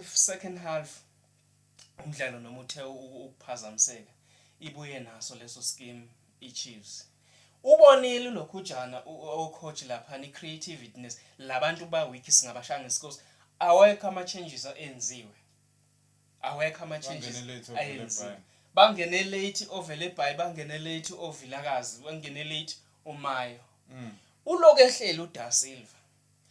if second half umdlalo noma uthe ukuphazamiseka ibuye naso leso scheme iChiefs ubonile lokhujana coach lapha ni creativeness labantu ba weak singabashanga scores awekho ama changes enziwe awekho ama changes ayenziwe bangene late ovele by bangene late ovilakazi bangene late umayo uloke ehlele uDa Silva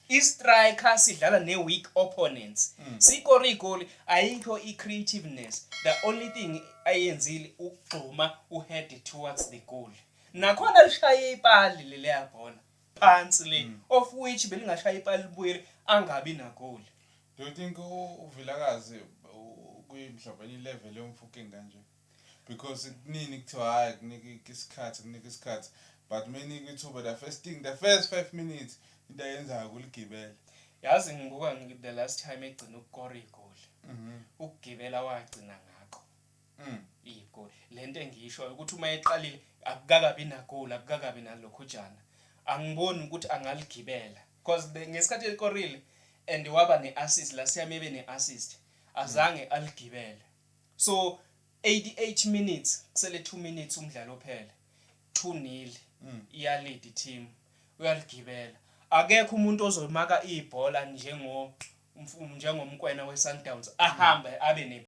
istriker sidlala neweak opponents sikore igoli ayikho icreativeness the only thing ayenzile ukugxuma uhead towards the goal nakhona lishaya ipali lele yabona phansi le of which belingashaya ipali libuye angabi na goal. Do you think uvilakazi kuyimhlobeni level yomfuke kanje because kunini kuthiwa hayi kunika isikhathi but many kwithuba the first 5 minutes into ayenzayo kuligibela yazi ngibuka the last time egcina ukukora igoli ukugibela wagcina ngakho igoli lento engisho ukuthi uma eqalile akukakabi na goal akukakabi nalokhujana angiboni ukuthi angaligibela because ngesikhathi elikorile and waba neassist la siyamebe neassist azange aligibele so 88 minutes kusele 2 minutes umdlalo ophele 2-0 iyalead team uyaligibela akekho umuntu ozomaka ibhola njengomkwena weSundowns ahambe abe